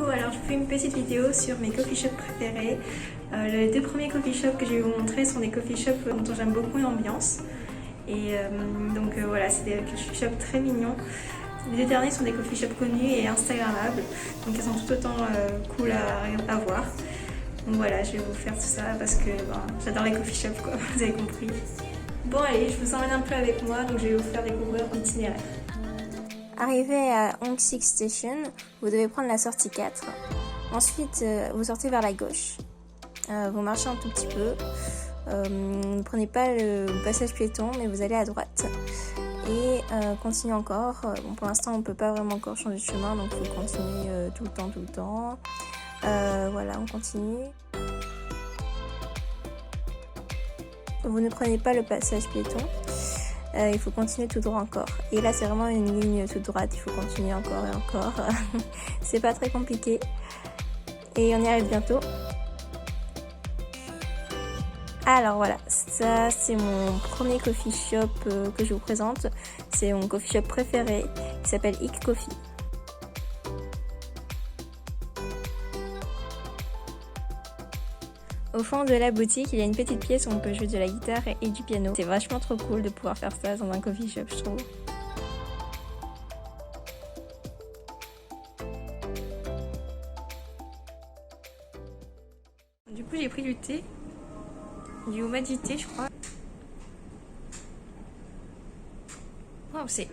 Coucou, alors je vous fais une petite vidéo sur mes coffee shops préférés. Les deux premiers coffee shops que je vais vous montrer sont des coffee shops dont j'aime beaucoup l'ambiance. Et voilà, c'est des coffee shops très mignons. Les deux derniers sont des coffee shops connus et instagrammables, donc ils sont tout autant cool à voir. Donc voilà, je vais vous faire tout ça parce que j'adore les coffee shops, quoi, vous avez compris. Bon allez, je vous emmène un peu avec moi, donc je vais vous faire découvrir l'itinéraire. Arrivé à Hong Sik Station, vous devez prendre la sortie 4. Ensuite, vous sortez vers la gauche. Vous marchez un tout petit peu. Ne prenez pas le passage piéton, mais vous allez à droite. Et continuez encore. Bon, pour l'instant, on ne peut pas vraiment encore changer de chemin, donc il faut continuer tout le temps. Voilà, on continue. Vous ne prenez pas le passage piéton. Il faut continuer tout droit encore. Et là, c'est vraiment une ligne toute droite. Il faut continuer encore et encore. C'est pas très compliqué. Et on y arrive bientôt. Alors voilà, ça c'est mon premier coffee shop que je vous présente. C'est mon coffee shop préféré. Il s'appelle Ik Coffee. Au fond de la boutique, il y a une petite pièce où on peut jouer de la guitare et du piano. C'est vachement trop cool de pouvoir faire ça dans un coffee shop, je trouve. Du coup, j'ai pris du thé, du Umaji thé, je crois. Wow, c'est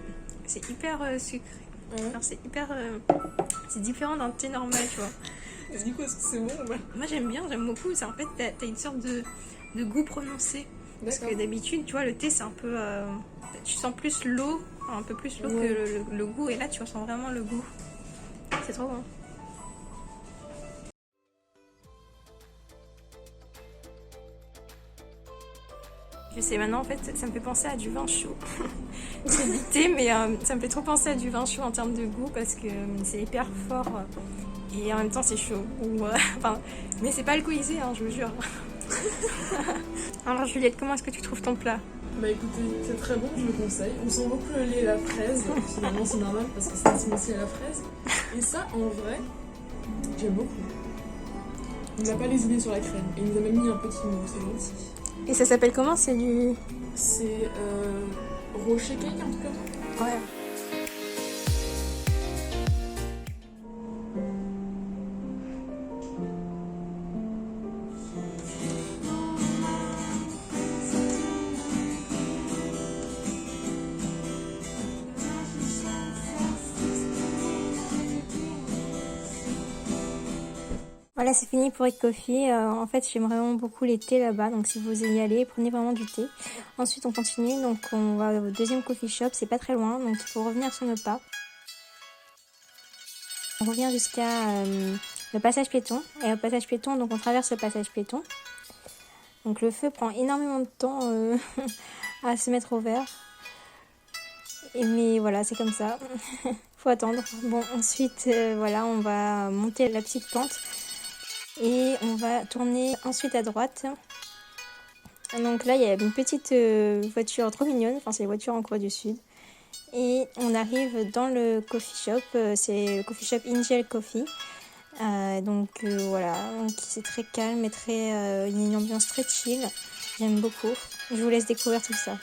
hyper sucré. Ouais. C'est différent d'un thé normal, tu vois. Et du coup, est-ce que c'est bon ou pas? Moi j'aime beaucoup, en fait t'as une sorte de goût prononcé. Parce que d'habitude, tu vois, le thé c'est un peu... tu sens plus l'eau, un peu plus l'eau que le goût, et là tu ressens vraiment le goût. C'est trop bon. Je sais maintenant, en fait, ça me fait penser à du vin chaud. C'est du thé, mais ça me fait trop penser à du vin chaud en termes de goût, parce que c'est hyper fort. Et en même temps c'est chaud. Mais c'est pas alcoolisé, hein, je vous jure. Alors Juliette, comment est-ce que tu trouves ton plat? Bah écoutez, c'est très bon, je le conseille. On sent beaucoup le lait et la fraise. Finalement c'est normal parce que c'est intime aussi à la fraise. Et ça, en vrai, j'aime beaucoup. Il n'a pas lésiné sur la crème. Et il nous a même mis un petit mot, c'est gentil. Et ça s'appelle comment? C'est Rocher Cake en tout cas. Ouais. Voilà, c'est fini pour Ik Coffee. En fait, j'aime vraiment beaucoup les thés là-bas, donc si vous y allez, prenez vraiment du thé. Ensuite, on continue, donc on va au deuxième coffee shop, c'est pas très loin, donc il faut revenir sur nos pas. On revient jusqu'à le passage piéton, et au passage piéton, donc on traverse le passage piéton. Donc le feu prend énormément de temps à se mettre au vert. Mais voilà, c'est comme ça, faut attendre. Bon, ensuite, voilà, on va monter la petite pente. Et on va tourner ensuite à droite. Donc là, il y a une petite voiture trop mignonne. Enfin, c'est les voitures en Corée du Sud. Et on arrive dans le coffee shop. C'est le coffee shop Angel Coffee. Voilà, c'est très calme et il y a une ambiance très chill. J'aime beaucoup. Je vous laisse découvrir tout ça.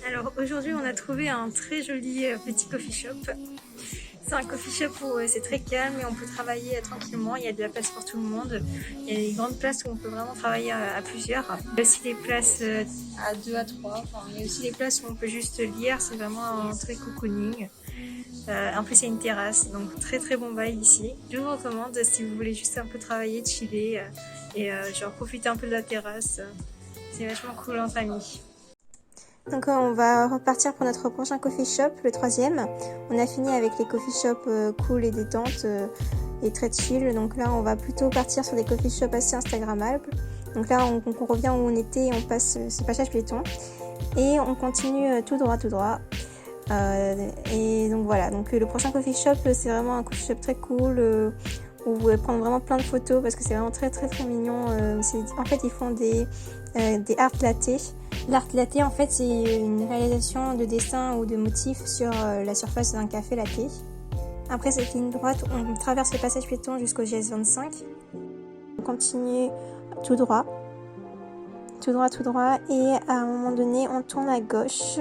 Alors aujourd'hui on a trouvé un très joli petit coffee shop. C'est un coffee shop où c'est très calme et on peut travailler tranquillement. Il y a de la place pour tout le monde. Il y a des grandes places où on peut vraiment travailler à plusieurs. Il y a aussi des places à 2 à 3. Enfin, il y a aussi des places où on peut juste lire. C'est vraiment un très cocooning. En plus, il y a une terrasse, donc très très bon vibe ici. Je vous recommande si vous voulez juste un peu travailler, chiller et genre profiter un peu de la terrasse. C'est vachement cool entre amis. Donc on va repartir pour notre prochain coffee shop, le 3e. On a fini avec les coffee shops cool et détente et très chill. Donc là on va plutôt partir sur des coffee shops assez instagrammables. Donc là on revient où on était et on passe ce passage piéton. Et on continue tout droit. Et donc voilà, donc le prochain coffee shop c'est vraiment un coffee shop très cool où vous pouvez prendre vraiment plein de photos parce que c'est vraiment très mignon. En fait ils font des art latte. L'art latte en fait c'est une réalisation de dessin ou de motifs sur la surface d'un café latte. Après cette ligne droite on traverse le passage piéton jusqu'au GS25. On continue tout droit et à un moment donné on tourne à gauche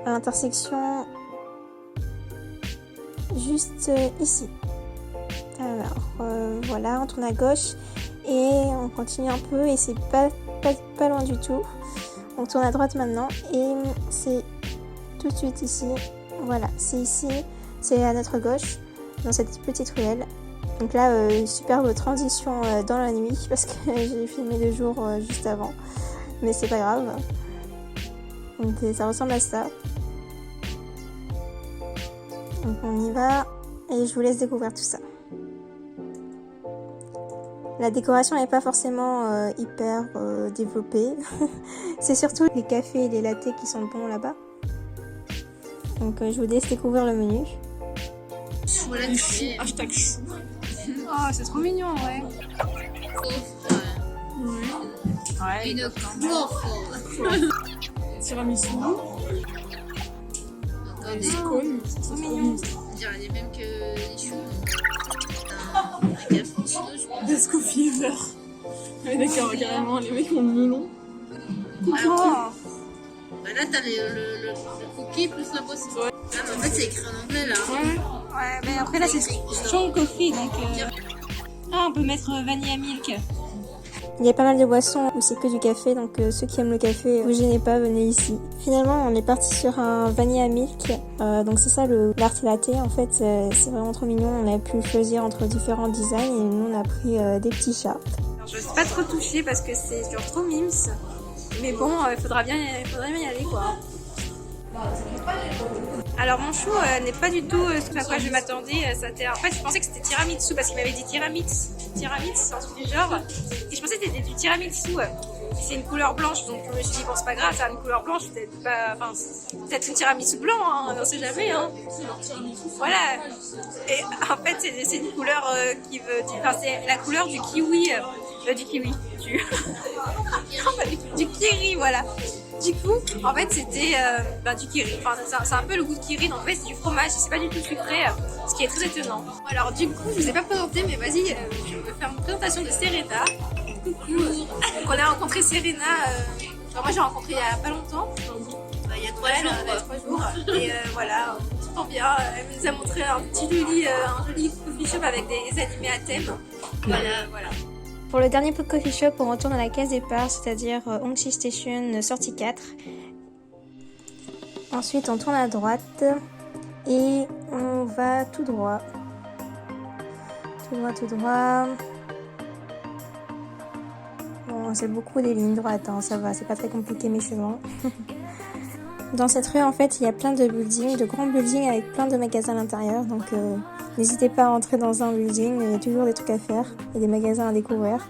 à l'intersection juste ici. Alors voilà, on tourne à gauche et on continue un peu et c'est pas loin du tout. On tourne à droite maintenant et c'est tout de suite ici. Voilà, c'est ici, c'est à notre gauche dans cette petite ruelle. Donc là, superbe transition dans la nuit parce que j'ai filmé le jour juste avant, mais c'est pas grave. Donc ça ressemble à ça. Donc on y va et je vous laisse découvrir tout ça. La décoration n'est pas forcément hyper développée. C'est surtout les cafés et les lattés qui sont bons là-bas. Donc je vous laisse découvrir le menu. Les choux, hashtag chou. Oh, c'est trop mignon, ouais. Tiramisu. Des Scone. C'est trop mignon. On dirait les mêmes que les choux. Un cappuccino, je pense. Des coffee verts. Ouais, d'accord, carrément, les mecs ont le melon. Oh. Bah là, t'as le cookie plus la boisson. Ouais. Ah, mais en fait, c'est écrit en anglais là. Ouais, mais après là c'est strong coffee donc. Ah, on peut mettre vanilla milk. Il y a pas mal de boissons où c'est que du café, donc ceux qui aiment le café, vous gênez pas, venez ici. Finalement, on est parti sur un vanilla milk, donc c'est ça le l'art latte. En fait, c'est vraiment trop mignon. On a pu choisir entre différents designs et nous on a pris des petits chats. Alors, je ne sais pas trop toucher parce que c'est genre trop mimes, mais bon, il faudra bien y aller quoi. Alors mon chou n'est pas du tout ce à quoi je m'attendais. En fait, je pensais que c'était tiramisu parce qu'il m'avait dit tiramisu, un truc du genre. Et je pensais que c'était du tiramisu. C'est une couleur blanche, donc je me suis dit bon c'est pas grave, c'est une couleur blanche, peut-être une tiramisu blanc, hein, on sait jamais. Hein. Voilà. Et en fait c'est une couleur qui veut dire, enfin c'est la couleur du kiwi, du kiri, voilà. Du coup, en fait, c'était du kiri. Enfin, c'est un peu le goût de kiri, donc en fait, c'est du fromage, c'est pas du tout sucré, ce qui est très étonnant. Alors, du coup, je vous ai pas présenté, mais vas-y, je vais faire une présentation de Serena. Coucou. Donc, on a rencontré Serena. Moi, j'ai rencontré il y a pas longtemps. Il y a 3 jours. Et voilà, tout bien. Elle nous a montré un joli coffee shop avec des animés à thème. Voilà. Pour le dernier coffee shop, on retourne à la case départ, c'est-à-dire Hongshi Station, sortie 4. Ensuite, on tourne à droite et on va tout droit. Tout droit. Bon, c'est beaucoup des lignes droites, hein, ça va, c'est pas très compliqué, mais c'est bon. Dans cette rue, en fait, il y a plein de buildings, de grands buildings avec plein de magasins à l'intérieur, donc n'hésitez pas à entrer dans un building, il y a toujours des trucs à faire et des magasins à découvrir.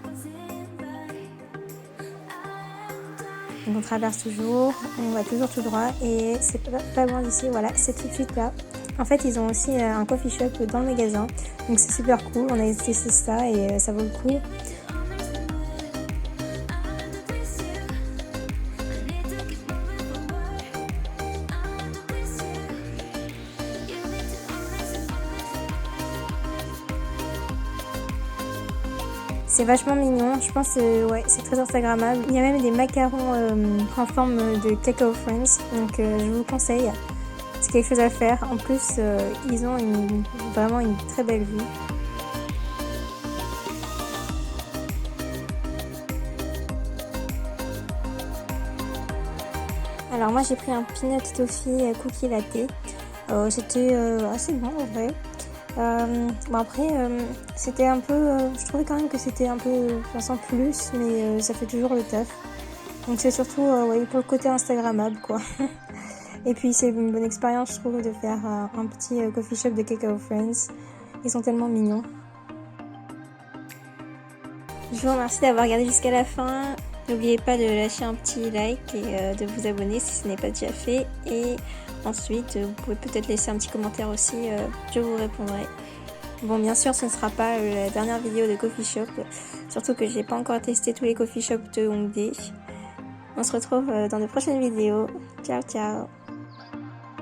Donc on traverse toujours, on va toujours tout droit et c'est pas loin d'ici, voilà, c'est tout de suite là. En fait, ils ont aussi un coffee shop dans le magasin, donc c'est super cool, on a testé ça et ça vaut le coup. C'est vachement mignon, je pense que ouais, c'est très instagrammable. Il y a même des macarons en forme de Cacao Friends, donc je vous conseille. quelque chose à faire. En plus, ils ont vraiment une très belle vue. Alors moi j'ai pris un peanut toffee cookie latte. C'était assez bon en vrai. Bon après c'était un peu, je trouvais quand même que c'était un peu sans plus, mais ça fait toujours le taf. Donc c'est surtout ouais, pour le côté instagrammable quoi. Et puis c'est une bonne expérience je trouve de faire un petit coffee shop de Cacao Friends. Ils sont tellement mignons. Je vous remercie d'avoir regardé jusqu'à la fin. N'oubliez pas de lâcher un petit like et de vous abonner si ce n'est pas déjà fait. Et ensuite, vous pouvez peut-être laisser un petit commentaire aussi, je vous répondrai. Bon, bien sûr, ce ne sera pas la dernière vidéo de coffee shop, surtout que j'ai pas encore testé tous les coffee shops de Hongdae. On se retrouve dans de prochaines vidéos. Ciao, ciao!